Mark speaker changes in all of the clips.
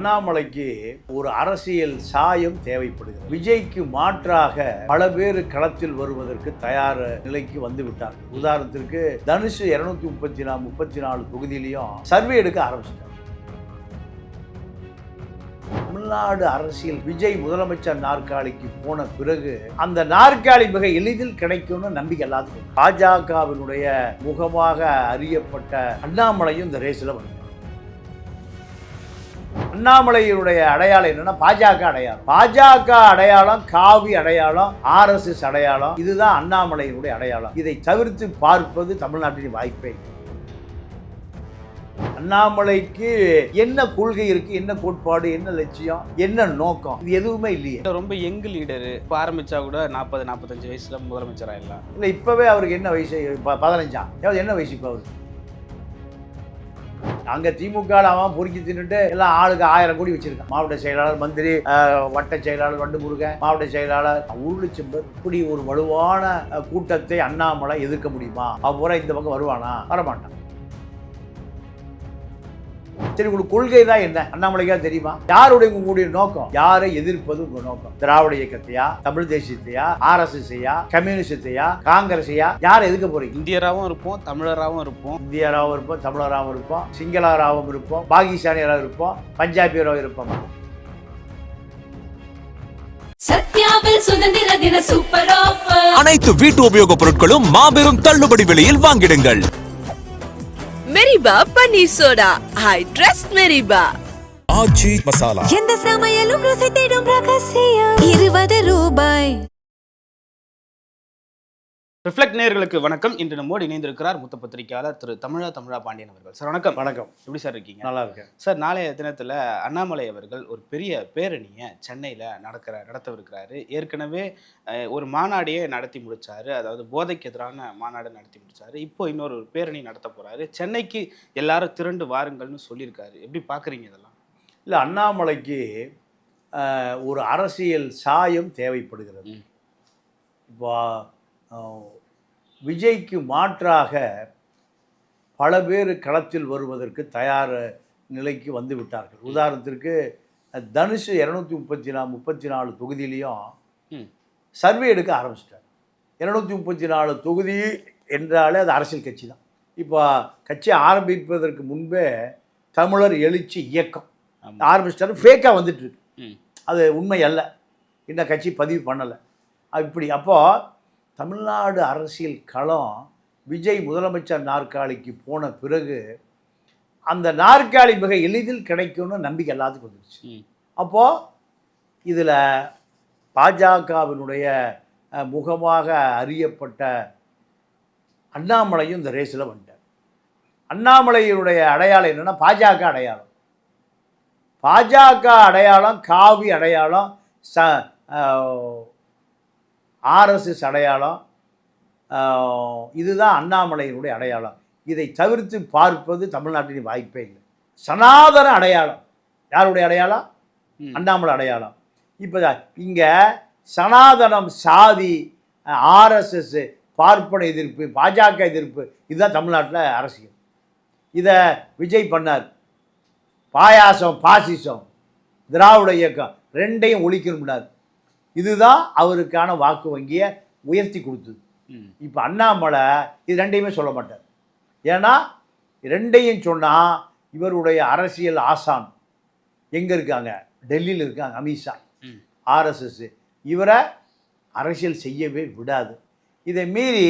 Speaker 1: அண்ணாமலைக்கு ஒரு அரசியல் சாயம் தேவைப்படுகிறது. விஜய்க்கு மாற்றாக பல பேர் களத்தில் வருவதற்கு தயார் நிலைக்கு வந்து விட்டார்கள். உதாரணத்திற்கு தனுஷ் 234 தொகுதியிலையும் சர்வே எடுக்க ஆரம்பிச்சிட்டார். தமிழ்நாடு அரசியல் விஜய் முதலமைச்சர் நாற்காலிக்கு போன பிறகு அந்த நாற்காலி மிக எளிதில் கிடைக்கும்னு நம்பிக்கை எல்லாத்துக்கும். பாஜகவினுடைய முகமாக அறியப்பட்ட அண்ணாமலையும் இந்த ரேஸ்ல வந்து அண்ணாமலையுடைய அடையாளம் என்னன்னா பாஜக அடையாளம். பாஜக அடையாளம், காவி அடையாளம், RSS அடையாளம், இதுதான் அண்ணாமலையினுடைய அடையாளம். இதை தவிர்த்து பார்ப்பது தமிழ்நாட்டின் வாய்ப்பே. அண்ணாமலைக்கு என்ன கொள்கை இருக்கு, என்ன கோட்பாடு, என்ன லட்சியம், என்ன நோக்கம், இது எதுவுமே இல்லையே.
Speaker 2: ரொம்ப யங் லீடரு. இப்போ ஆரம்பிச்சா கூட 40-45 வயசுல முதலமைச்சர் ஆயிடலாம்.
Speaker 1: இல்லை, இப்பவே அவருக்கு என்ன வயசு? 15 என்ன வயசு இப்போ அவருக்கு? அங்கே திமுக அவன் பொறுக்கி தின்னுட்டு எல்லாம் ஆளுக்கு 1000 கோடி வச்சிருக்கான். மாவட்ட செயலாளர், மந்திரி, வட்ட செயலாளர், வண்டு முருகன், மாவட்ட செயலாளர், 1 லட்சம் பேர். இப்படி ஒரு வலுவான கூட்டத்தை அண்ணாமலை எதிர்க்க முடியுமா? அப்புறம் இந்த பக்கம் வருவானா? வரமாட்டான். சரி, உங்களுக்கு கொள்கை தான் என்ன? அண்ணாமலைக்கா தெரியுமா? யாருடைய உங்களுடைய நோக்கம்? யாரை எதிர்ப்பது உங்க நோக்கம்? திராவிட இயக்கத்தையா, தமிழ் தேசியத்தையா, RSS-ஐயா, கம்யூனிஸ்டையா, காங்கிரஸையா? யாரை எதுக்க போறீங்க?
Speaker 2: இந்தியராகவும் இருப்போம், தமிழராகவும் இருப்போம்.
Speaker 1: இந்தியராகவும் இருப்போம், தமிழராகவும் இருப்போம், சிங்களராகவும் இருப்போம், பாகிஸ்தானியராகவும் இருப்போம், பஞ்சாபியராகவும் இருப்போம்.
Speaker 3: சத்யாவில் சுதந்திர தின சூப்பர் ஆஃபர்.
Speaker 4: அனைத்து வீட்டு உபயோகப் பொருட்களும் மாபெரும் தள்ளுபடி விலையில் வாங்கிடுங்கள்.
Speaker 5: மெரிபா பன்னீர் சோடா, ஐ ட்ரஸ்ட் மெரிபா.
Speaker 4: ஆச்சி மசாலா,
Speaker 5: எந்த சமையலும் ருசி தேடும் ரகசியம். 20 ரூபாய்.
Speaker 2: ரிஃப்ளெக்ட் நேயர்களுக்கு வணக்கம். இன்று நம்மோடு இணைந்திருக்கிறார் மூத்த பத்திரிகையாளர் திரு தமிழா பாண்டியன் அவர்கள். சார் வணக்கம்.
Speaker 1: வணக்கம்.
Speaker 2: எப்படி சார் இருக்கீங்க?
Speaker 1: நல்லா இருக்கேன்
Speaker 2: சார். நாளைய தினத்தில் அண்ணாமலை அவர்கள் ஒரு பெரிய பேரணியை சென்னையில் நடத்தவிருக்கிறாரு. ஏற்கனவே ஒரு மாநாடையே நடத்தி முடிச்சாரு. அதாவது போதைக்கு எதிரான மாநாடு நடத்தி முடிச்சாரு. இப்போ இன்னொரு பேரணி நடத்த போறாரு. சென்னைக்கு எல்லாரும் திரண்டு வாருங்கள்னு சொல்லியிருக்காரு. எப்படி பார்க்குறீங்க இதெல்லாம்?
Speaker 1: இல்லை, அண்ணாமலைக்கு ஒரு அரசியல் சாயம் தேவைப்படுகிறது. இப்போ விஜய்க்கு மாற்றாக பல பேர் களத்தில் வருவதற்கு தயார் நிலைக்கு வந்து விட்டார்கள். உதாரணத்திற்கு தனுஷ் 234 தொகுதியிலையும் சர்வே எடுக்க ஆரம்பிச்சிட்டார். 234 தொகுதி என்றாலே அது அரசியல் கட்சி தான். இப்போ கட்சி ஆரம்பிப்பதற்கு முன்பே தமிழர் எழுச்சி இயக்கம் ஆரம்பிச்சிட்டாரு. ஃபேக்காக வந்துட்டு இருக்கு, அது உண்மை அல்ல. இந்த கட்சி பதிவு பண்ணலை. இப்படி அப்போது தமிழ்நாடு அரசியல் களம் விஜய் முதலமைச்சர் நாற்காலிக்கு போன பிறகு அந்த நாற்காலி மிக எளிதில் கிடைக்கும்னு நம்பிக்கை எல்லாத்துக்கும் வந்துடுச்சு. அப்போது இதில் பாஜகவினுடைய முகமாக அறியப்பட்ட அண்ணாமலையும் இந்த ரேஸில் வந்துட்டார். அண்ணாமலையினுடைய அடையாளம் என்னென்னா பாஜக அடையாளம். பாஜக அடையாளம், காவி அடையாளம், RSS அடையாளம், இதுதான் அண்ணாமலையினுடைய அடையாளம். இதை தவிர்த்து பார்ப்பது தமிழ்நாட்டின் வாய்ப்பே இல்லை. சனாதன அடையாளம். யாருடைய அடையாளம்? அண்ணாமலை அடையாளம். இப்போ இங்கே சனாதனம், சாதி, RSS, பார்ப்பன எதிர்ப்பு, பாஜக எதிர்ப்பு, இதுதான் தமிழ்நாட்டில் அரசியல். இதை விஜய் பண்ணார். பாயாசம், பாசிசம், திராவிட இயக்கம் ரெண்டையும் ஒழிக்கணும்னார். இதுதான் அவருக்கான வாக்கு வங்கியை உயர்த்தி கொடுத்தது. இப்போ அண்ணாமலை இது ரெண்டையுமே சொல்ல மாட்டார். ஏன்னா ரெண்டையும் சொன்னால் இவருடைய அரசியல் ஆசான் எங்கே இருக்காங்க? டெல்லியில் இருக்காங்க, அமித்ஷா, RSS. இவரை அரசியல் செய்யவே விடாது. இதை மீறி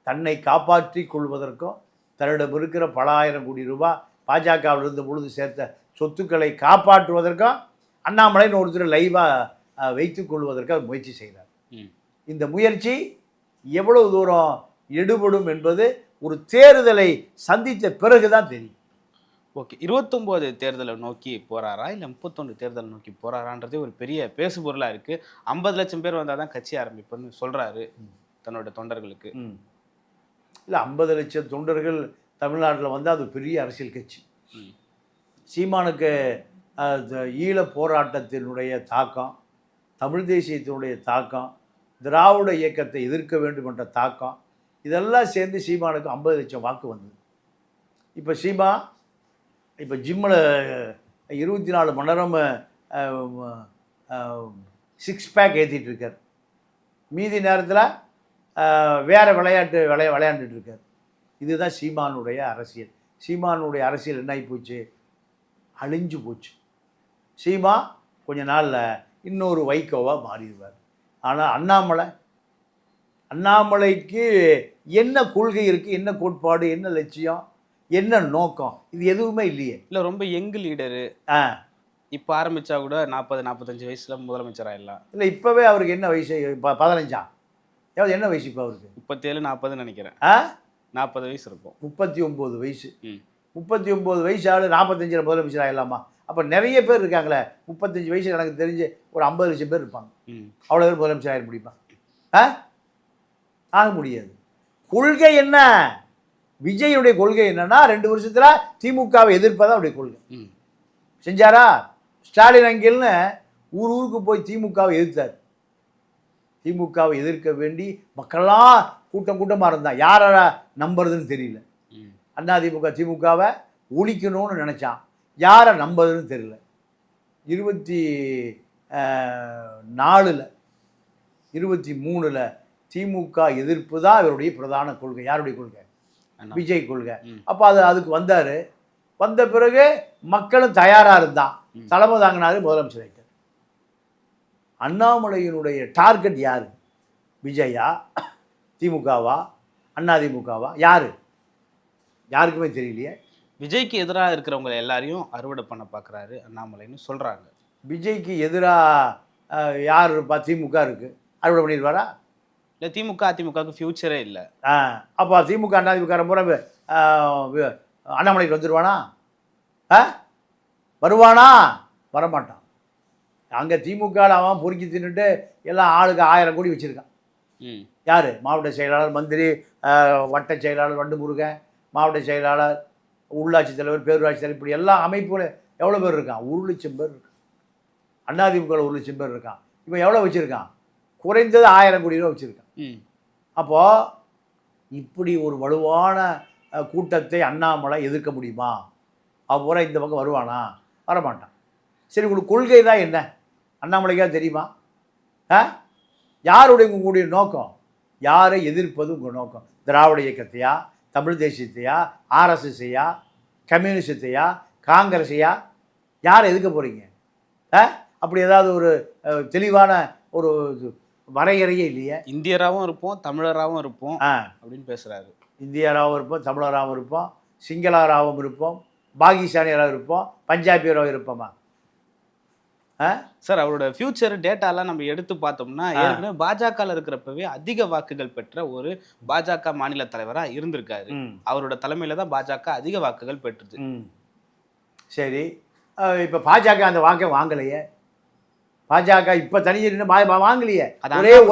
Speaker 1: தன்னை காப்பாற்றி கொள்வதற்கும் தன்னிடம் இருக்கிற பல ஆயிரம் கோடி ரூபாய் பாஜகவில் இருந்த பொழுது சேர்த்த சொத்துக்களை காப்பாற்றுவதற்கும் அண்ணாமலைன்னு ஒருத்தர் லைவாக வைத்துக் கொள்வதற்காக முயற்சி செய்கிறார். இந்த முயற்சி எவ்வளவு தூரம் எடுபடும் என்பது ஒரு தேர்தலை சந்தித்த பிறகுதான் தெரியும்.
Speaker 2: ஓகே, 29 தேர்தலை நோக்கி போறாரா இல்லை 31 தேர்தலை நோக்கி போறாரான்றதே ஒரு பெரிய பேசுபொருளாக இருக்குது. 50 லட்சம் பேர் வந்தால் தான் கட்சி ஆரம்பிப்புன்னு சொல்கிறாரு தன்னோட தொண்டர்களுக்கு.
Speaker 1: இல்லை, 50 லட்சம் தொண்டர்கள் தமிழ்நாட்டில் வந்தால் அது பெரிய அரசியல் கட்சி. சீமானுக்கு ஈழ போராட்டத்தினுடைய தாக்கம், தமிழ் தேசியத்தினுடைய தாக்கம், திராவிட இயக்கத்தை எதிர்க்க வேண்டும் என்ற தாக்கம், இதெல்லாம் சேர்ந்து சீமானுக்கு 50 லட்சம் வாக்கு வந்தது. இப்போ சீமா ஜிம்மில் 24 மணி நேரம் 6 பேக் ஏற்றிட்டு இருக்கார். மீதி நேரத்தில் வேறு விளையாண்டுட்டு இருக்கார். இதுதான் சீமானுடைய அரசியல். சீமானுடைய அரசியல் என்ன ஆகி போச்சு? அழிஞ்சு போச்சு. சீமா கொஞ்ச நாளில் இன்னொரு வைகோவாக மாறிடுவார். ஆனால் அண்ணாமலைக்கு என்ன கொள்கை இருக்குது, என்ன கோட்பாடு, என்ன லட்சியம், என்ன நோக்கம், இது எதுவுமே இல்லையே.
Speaker 2: இல்லை, ரொம்ப யங் லீடரு. இப்போ ஆரம்பித்தா கூட 40-45 வயசில் முதலமைச்சர் ஆகிடலாம்.
Speaker 1: இல்லை, இப்போவே அவருக்கு என்ன வயசு? இப்போ 15 ஏதாவது என்ன வயசு இப்போ அவருக்கு?
Speaker 2: 37-40 நினைக்கிறேன். 40 வயசு இருக்கும்.
Speaker 1: 39 வயசு. 39 வயசு ஆள் 45 முதலமைச்சர் ஆகிடலாமா? அப்போ நிறைய பேர் இருக்காங்களே. 35 வயசு எனக்கு தெரிஞ்சு ஒரு 50 லட்சம் பேர் இருப்பாங்க. அவ்வளோ பேர் முதலமைச்சர் ஆகிட முடியுமா? ஆக முடியாது. கொள்கை என்ன? விஜயுடைய கொள்கை என்னன்னா 2 வருஷத்தில் திமுகவை எதிர்ப்பதான் அவருடைய கொள்கை. செஞ்சாரா? ஸ்டாலின் அங்கில்னு ஊருக்கு போய் திமுகவை எதிர்த்தார். திமுகவை எதிர்க்க வேண்டி மக்கள்லாம் கூட்டமாக இருந்தான். யாரை நம்புறதுன்னு தெரியல. அதிமுக திமுகவை ஒழிக்கணும்னு நினச்சான். யாரை நம்புறதுன்னு தெரியல. 24 23 திமுக எதிர்ப்பு தான் இவருடைய பிரதான கொள்கை. யாருடைய கொள்கை? விஜய் கொள்கை. அப்போ அதுக்கு வந்தார். வந்த பிறகு மக்களும் தயாராக இருந்தான். தலைமை தாங்கினாரு, முதலமைச்சர் ஆகிட்டார். அண்ணாமலையினுடைய டார்கெட் யார்? விஜயா, திமுகவா, அதிமுகவா? யார்? யாருக்குமே தெரியலையே.
Speaker 2: விஜய்க்கு எதிராக இருக்கிறவங்க எல்லாரையும் அறுவடை பண்ண பார்க்குறாரு அண்ணாமலைன்னு சொல்கிறாங்க.
Speaker 1: விஜய்க்கு எதிராக யார் இருப்பா? திமுக இருக்குது. அறுவடை பண்ணிடுவாரா?
Speaker 2: இல்லை, திமுக அதிமுகவுக்கு ஃப்யூச்சரே இல்லை.
Speaker 1: அப்போ திமுக அதிமுக பூரா அண்ணாமலைக்கு வந்துடுவானா? வருவானா? வரமாட்டான். அங்கே திமுகவில் அவன் பொறுக்கி தின்னுட்டு எல்லாம் ஆளுக்கு 1000 கோடி வச்சுருக்கான். யார்? மாவட்ட செயலாளர், மந்திரி, வட்ட செயலாளர் வண்டு முருகன், மாவட்ட செயலாளர், உள்ளாட்சி தலைவர், பேரூராட்சி தலைவர், இப்படி எல்லா அமைப்புகள் எவ்வளோ பேர் இருக்கான்? 1 லட்சம் பேர் இருக்கான். அதிமுகவில் 1 லட்சம் பேர் இருக்கான். இப்போ எவ்வளோ வச்சுருக்கான்? குறைந்தது 1000 கோடி ரூபா வச்சுருக்கான். அப்போது இப்படி ஒரு வலுவான கூட்டத்தை அண்ணாமலை எதிர்க்க முடியுமா? அப்புறம் இந்த பக்கம் வருவானா? வரமாட்டான். சரி, உங்களுக்கு கொள்கை தான் என்ன? அண்ணாமலைக்காக தெரியுமா? யாருடைய உங்களுடைய நோக்கம்? யாரை எதிர்ப்பது உங்கள் நோக்கம்? திராவிட இயக்கத்தையா, தமிழ் தேசியத்தையா, ஆர்எஸ்எஸ்ஸையா, கம்யூனிஸ்டத்தையா, காங்கிரஸையா? யாரை எதிர்க்க போகிறீங்க? அப்படி ஏதாவது ஒரு தெளிவான ஒரு வரையறையே இல்லையே.
Speaker 2: இந்தியராகவும் இருப்போம், தமிழராகவும் இருப்போம் அப்படின்னு பேசுகிறாரு.
Speaker 1: இந்தியராகவும் இருப்போம், தமிழராகவும் இருப்போம், சிங்களராகவும் இருப்போம், பாகிஸ்தானியராகவும் இருப்போம், பஞ்சாபியராகவும் இருப்போமா?
Speaker 2: சார், அவரோட ஃபியூச்சர் டேட்டாலாம் நம்ம எடுத்து பார்த்தோம்னா ஏற்கனவே பாஜகவில் இருக்கிறப்பவே அதிக வாக்குகள் பெற்ற ஒரு பாஜக மாநில தலைவராக இருந்திருக்காரு. அவரோட தலைமையில் தான் பாஜக அதிக வாக்குகள் பெற்றது.
Speaker 1: சரி, இப்போ பாஜக அந்த வாக்கை வாங்கலையே. பாஜக இப்போ தனிச்சு வாங்கலையே.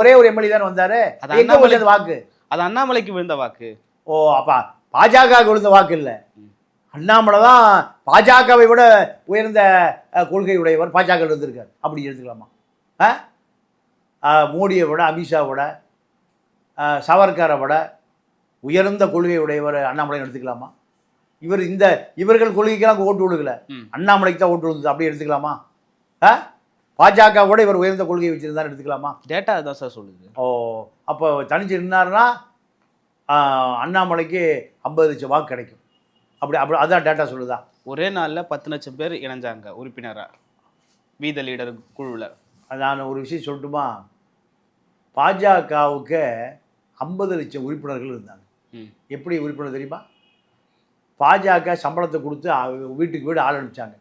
Speaker 1: ஒரே ஒரு எம்எல்ஏ தானே வந்தாரு. அந்த வாக்கு
Speaker 2: அது அண்ணாமலைக்கு விழுந்த வாக்கு.
Speaker 1: ஓ, அப்பா பாஜக விழுந்த வாக்கு இல்லை. அண்ணாமலை தான் பாஜகவை விட உயர்ந்த கொள்கையுடையவர். பாஜக இருந்திருக்கார். அப்படி எடுத்துக்கலாமா? மோடியை விட, அமித்ஷாவோட, சவர்கரை விட உயர்ந்த கொள்கையுடையவர் அண்ணாமலை எடுத்துக்கலாமா? இவர்கள் கொள்கைக்கெல்லாம் ஓட்டு விழுகல, அண்ணாமலைக்கு தான் ஓட்டு விழுந்தது. அப்படி எடுத்துக்கலாமா? பாஜகவோட இவர் உயர்ந்த கொள்கையை வச்சிருந்தான்னு எடுத்துக்கலாமா?
Speaker 2: டேட்டா தான் சார் சொல்லுது.
Speaker 1: ஓ, அப்போ தனிச்சு இருந்தாருன்னா அண்ணாமலைக்கு 50 லட்சம் வாக்கு கிடைக்கும். அப்படி அதான் டேட்டா சொல்லுதா?
Speaker 2: ஒரே நாளில் 10 லட்சம் பேர் இணைஞ்சாங்க உறுப்பினராக வீத லீடர் குழுவில்.
Speaker 1: நான் ஒரு விஷயம் சொல்லட்டுமா? பாஜகவுக்கு 50 லட்சம் உறுப்பினர்கள் இருந்தாங்க. எப்படி உறுப்பினர் தெரியுமா? பாஜக சம்பளத்தை கொடுத்து வீட்டுக்கு வீடு ஆள் அனுப்பிச்சாங்க.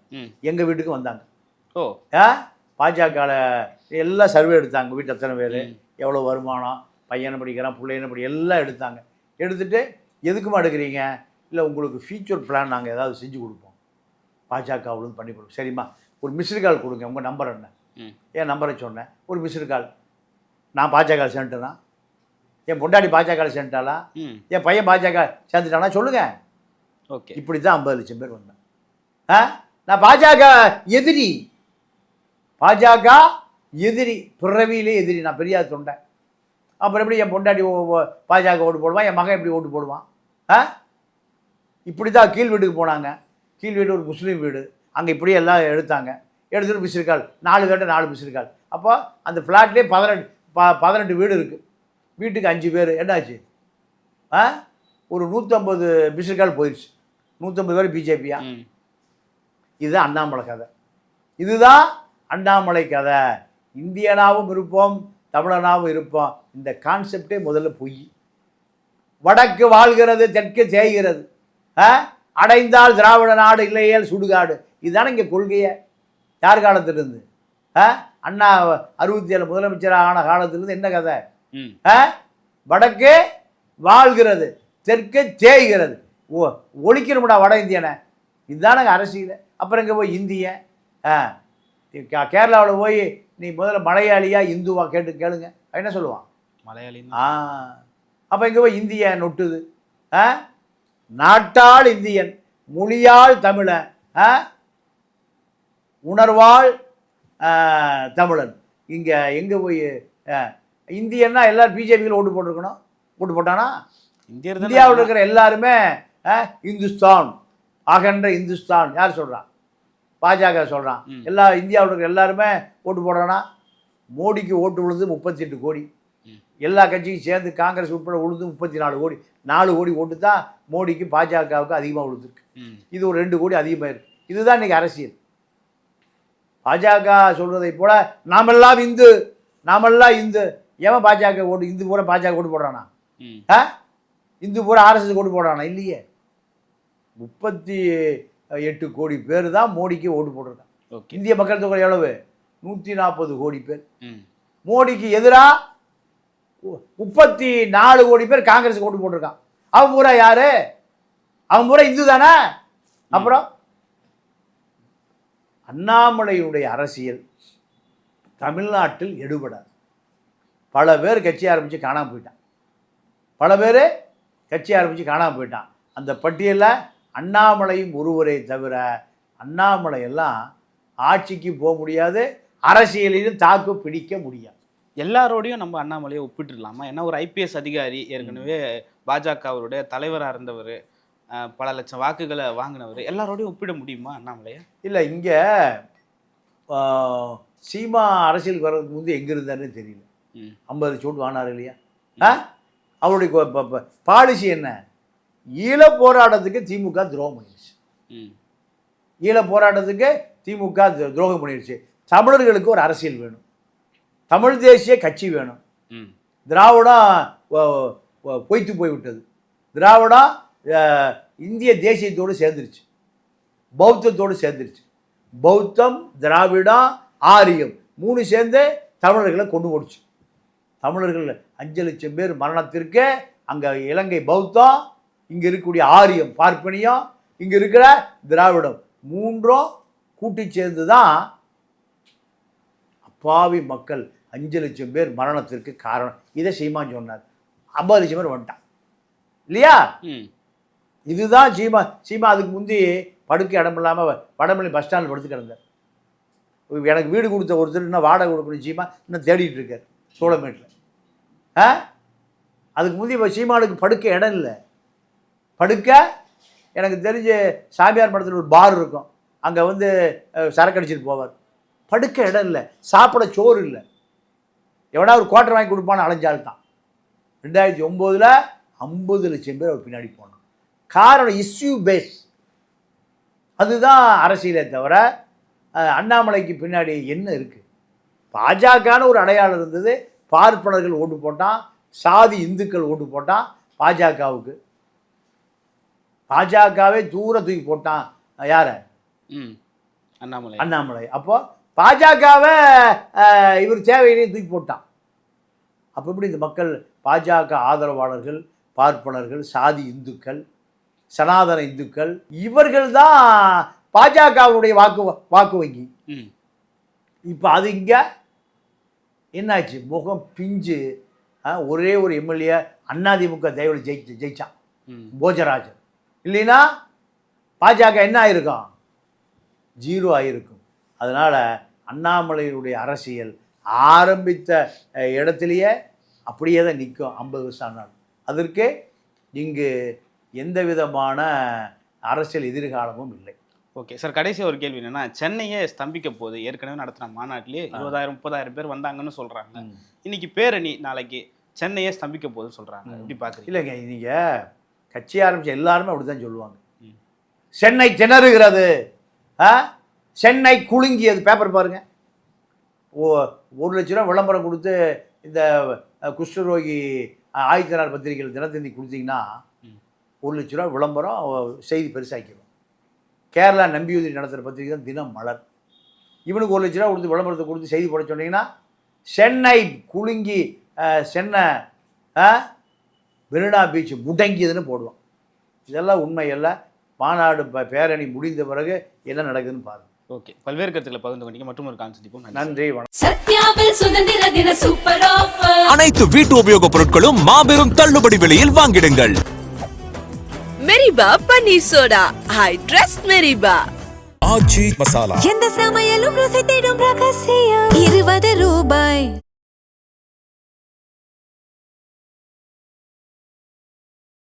Speaker 1: எங்கள் வீட்டுக்கு வந்தாங்க.
Speaker 2: ஓ,
Speaker 1: பாஜகவில் எல்லாம் சர்வே எடுத்தாங்க. வீட்டு அத்தனை பேர், எவ்வளோ வருமானம், பையனை படிக்கிறான், பிள்ளையனை படி எல்லாம் எடுத்தாங்க. எடுத்துகிட்டு எதுக்குமா எடுக்கிறீங்க? இல்லை, உங்களுக்கு ஃபியூச்சர் பிளான் நாங்கள் ஏதாவது செஞ்சு கொடுப்போம், பாஜகவிலும் பண்ணி கொடுப்போம். சரிம்மா, ஒரு மிஸ்டு கால் கொடுங்க, உங்கள் நம்பர் என்ன? என் நம்பரை சொன்னேன். ஒரு மிஸ்டு கால். நான் பாஜக சேர்ந்துட்டேனா? என் பொண்டாடி பாஜக சேர்ந்துட்டாளா? என் பையன் பாஜக சேர்ந்துட்டானா? சொல்லுங்கள்.
Speaker 2: ஓகே,
Speaker 1: இப்படி தான் 50 லட்சம் பேர் வந்தேன். நான் பாஜக எதிரி. பாஜக எதிரி, பிறவியிலே எதிரி. நான் பெரியார் தொண்டேன். அப்புறம் எப்படி என் பொண்டாட்டி பாஜக ஓட்டு போடுவான், என் மகன் எப்படி ஓட்டு போடுவான்? இப்படி தான் கீழ் வீட்டுக்கு போனாங்க. கீழ் வீடு ஒரு முஸ்லீம் வீடு. அங்கே இப்படியே எல்லாம் எடுத்துட்டு மிஸ்ருக்கால் 4 கட்ட 4 மிஸ்ருக்கால். அப்போ அந்த ஃப்ளாட்லேயே 18 வீடு இருக்குது. வீட்டுக்கு 5 பேர். என்னாச்சு? ஒரு 150 மிஸ்ருக்கால் போயிடுச்சு. 150 பேர் பிஜேபியா? இதுதான் அண்ணாமலை கதை. இதுதான் அண்ணாமலை கதை. இந்தியனாகவும் இருப்போம், தமிழனாகவும் இருப்போம். இந்த கான்செப்டே முதல்ல பொய். வடக்கு வாழ்கிறது, தெற்கு தேய்கிறது. அடைந்தால் திராவிட நாடு, இல்லையேல் சுடுகாடு. இதுதானே இங்கே கொள்கையை. யார் காலத்திலிருந்து? அண்ணா 67 முதலமைச்சராக ஆன காலத்திலிருந்து என்ன கதை? வடக்கு வாழ்கிறது, தெற்கு தேய்கிறது. ஒழிக்கணும்டா வட இந்தியனை. இதுதானங்க அரசியல். அப்புறம் இங்கே போய் இந்தியன் கேரளாவில் போய் நீ முதல்ல மலையாளியா இந்துவா கேளுங்க, என்ன சொல்லுவான்?
Speaker 2: மலையாளி.
Speaker 1: அப்போ இங்கே போய் இந்திய நொட்டுது. நாட்டால் இந்தியன், மொழியால் தமிழன், உணர்வால் தமிழன். இங்கே எங்கே போய் இந்தியன்னா எல்லாரும் பிஜேபியில் ஓட்டு போட்டிருக்கணும். ஓட்டு போட்டானா? இந்தியாவில் இருக்கிற எல்லாருமே இந்துஸ்தான், அகன்ற இந்துஸ்தான். யார் சொல்கிறான்? பாஜக சொல்கிறான். எல்லா இந்தியாவில் இருக்கிற எல்லாருமே ஓட்டு போடுறானா? மோடிக்கு ஓட்டு விழுது 38 கோடி. எல்லா கட்சியும் சேர்ந்து காங்கிரஸ் உட்பட உழுது 34 கோடி. 4 கோடி ஓட்டு தான் மோடிக்கு பாஜகவுக்கு அதிகமாக விழுதுருக்கு. இது ஒரு 2 கோடி அதிகமாக இருக்குது. இதுதான் இன்றைக்கி அரசியல். பாஜக சொல்கிறதை போல நாமெல்லாம் இந்து, நாமெல்லாம் இந்து. ஏன் பாஜக ஓட்டு? இந்து பூரா பாஜக ஓட்டு போடுறானா? இந்து பூரா ஆர்எஸ்எஸ் ஓட்டு போடுறானா? இல்லையே. 38 கோடி பேர் தான் மோடிக்கு ஓட்டு போட்டிருக்காங்க. இந்திய மக்கள் தொகை எவ்வளவு? 140 கோடி பேர். மோடிக்கு எதிராக 34 கோடி பேர் காங்கிரஸ் ஓட்டு போட்டிருக்கான். அவன் பூரா யாரு? அவன் பூரா இந்து தானே. அப்புறம் அண்ணாமலையுடைய அரசியல் தமிழ்நாட்டில் எடுபடாது. பல பேர் கட்சி ஆரம்பித்து காணாமல் போயிட்டான். பல பேர் கட்சி ஆரம்பித்து காணாமல் போயிட்டான். அந்த பட்டியலில் அண்ணாமலையும் ஒருவரை தவிர அண்ணாமலை எல்லாம் ஆட்சிக்கு போக முடியாது, அரசியலிலும் தாக்கு பிடிக்க முடியாது.
Speaker 2: எல்லாரோடையும் நம்ம அண்ணாமலையை ஒப்பிட்டுடலாமா? ஏன்னா ஒரு ஐபிஎஸ் அதிகாரி, ஏற்கனவே பாஜகவருடைய தலைவராக இருந்தவர், பல லட்சம் வாக்குகளை வாங்கினவர். எல்லாரோடையும் ஒப்பிட முடியுமா அண்ணாமலையை? இல்லை, இங்கே சீமா அரசியலுக்கு வர்றதுக்கு முந்தைய எங்கே இருந்தாருன்னு தெரியல. 50 சோட்டு வாங்கினார் இல்லையா? அவருடைய பாலிசி என்ன? ஈழ போராட்டத்துக்கு திமுக துரோகம் பண்ணிடுச்சு. ஈழ போராட்டத்துக்கு திமுக துரோகம் பண்ணிடுச்சு. தமிழர்களுக்கு ஒரு அரசியல் வேணும், தமிழ் தேசிய கட்சி வேணும். திராவிடம் பொய்த்து போய்விட்டது. திராவிடம் இந்திய தேசியத்தோடு சேர்ந்துருச்சு, பௌத்தத்தோடு சேர்ந்துருச்சு. பௌத்தம், திராவிடம், ஆரியம் 3 சேர்ந்து தமிழர்களை கொண்டு போடுச்சு. தமிழர்கள் 5 லட்சம் பேர் மரணத்திற்கு அங்கே இலங்கை பௌத்தம், இங்கே இருக்கக்கூடிய ஆரியம் பார்ப்பனியம், இங்கே இருக்கிற திராவிடம் 3ம் கூட்டி சேர்ந்து தான் அப்பாவி மக்கள் 5 லட்சம் பேர் மரணத்திற்கு காரணம். இதை சீமான் சொன்னார். 50 லட்சம் பேர் வந்துட்டான் இல்லையா? இதுதான் சீமா அதுக்கு முந்தி படுக்க இடம் இல்லாமல் வடமல்லி பஸ் ஸ்டாண்டில் படுத்து கிடந்தார். எனக்கு வீடு கொடுத்த ஒருத்தர் இன்னும் வாடகை கொடுக்கணும் சீமா இன்னும் தேடிட்டு இருக்கார் சோழமேட்டில். அதுக்கு முந்தி இப்போ சீமானுக்கு படுக்க இடம் இல்லை. படுக்க எனக்கு தெரிஞ்ச சாமியார் மடத்தில் ஒரு பார் இருக்கும், அங்கே சரக்கு அடிச்சுட்டு போவார். படுக்க இடம் இல்லை, சாப்பிட சோறு இல்லை. எவனா ஒரு குவார்டர் வாங்கி கொடுப்பான்னு அலைஞ்சால் தான். 2009 50 லட்சம் பேர் அவர் பின்னாடி போனான். காரணம் இஸ்யூ பேஸ். அதுதான் அரசியலே தவிர அண்ணாமலைக்கு பின்னாடி என்ன இருக்குது? பாஜகன்னு ஒரு அடையாளம் இருந்தது. பார்ப்பனர்கள் ஓட்டு போட்டான், சாதி இந்துக்கள் ஓட்டு போட்டான் பாஜகவுக்கு. பாஜகவே தூக்கி போட்டான். யார? அண்ணாமலை. அப்போ பாஜகவை இவர் தேவையிலையும் தூக்கி போட்டான். அப்போ எப்படி இந்த மக்கள் பாஜக ஆதரவாளர்கள், பார்ப்பனர்கள், சாதி இந்துக்கள், சனாதன இந்துக்கள், இவர்கள் தான் பாஜகவுடைய வாக்கு வங்கி. இப்போ அது இங்கே என்னாச்சு? முகம் பிஞ்சு. ஒரே ஒரு எம்எல்ஏ அதிமுக தயவில் ஜெயிச்சான், போஜராஜன். இல்லைன்னா பாஜக என்ன ஆயிருக்கும்? 0 ஆகிருக்கும். அதனால் அண்ணாமலையுடைய அரசியல் ஆரம்பித்த இடத்துலையே அப்படியே தான் நிற்கும் 50 வருஷம் ஆனாலும். அதற்கு இங்கு எந்த விதமான அரசியல் எதிர்காலமும் இல்லை. ஓகே சார், கடைசி ஒரு கேள்வி என்னன்னா, சென்னையே ஸ்தம்பிக்க போகுது. ஏற்கனவே நடத்தின மாநாட்டிலேயே 20,000-30,000 பேர் வந்தாங்கன்னு சொல்றாங்க. இன்னைக்கு பேரணி நாளைக்கு சென்னையே ஸ்தம்பிக்க போகுதுன்னு சொல்றாங்க. எப்படி பாக்குறீங்க?
Speaker 1: இல்லைங்க, நீங்கள் கட்சி ஆரம்பிச்ச எல்லாருமே அப்படி தான் சொல்லுவாங்க. சென்னை திணறுகிறது, சென்னை குலுங்கியது. பேப்பர் பாருங்க, 1 லட்ச ரூபா விளம்பரம் கொடுத்து இந்த குஷ்டரோகி ஆதித்தனார் பத்திரிகைகள் தினத்தந்தி கொடுத்தீங்கன்னா 1 லட்ச ரூபா விளம்பரம் செய்தி பெருசாக்கிடும். கேரளா நம்பியுதிரி நடத்துகிற பத்திரிகை தான் தினமலர். இவனுக்கு 1 லட்ச ரூபா கொடுத்து விளம்பரத்தை கொடுத்து செய்தி போட சொன்னீங்கன்னா சென்னை குலுங்கி சென்னை மெரினா பீச் முடங்கியதுன்னு போடுவான். இதெல்லாம் உண்மை அல்ல. மாநாடு பேரணி முடிந்த பிறகு என்ன நடக்குதுன்னு பாருங்க.
Speaker 2: ஓகே, பல்வேறு கருத்துக்களை பகிர்ந்து கொண்டீங்க. மற்றும் ஒரு கான்செப்ட்.
Speaker 1: நன்றி, வணக்கம்.
Speaker 3: சத்யாவில் சுதந்திர தின சூப்பர் ஆஃபர்.
Speaker 4: அனைத்து வீட்டு உபயோகப் பொருட்களும் மாபெரும் தள்ளுபடி விலையில் வாங்கிடுங்கள்.
Speaker 5: மெரிபா பன்னீர் சோடா. I trust மெரிபா.
Speaker 4: ஆச்சி மசாலா.
Speaker 5: எந்த சமையலும் ருசி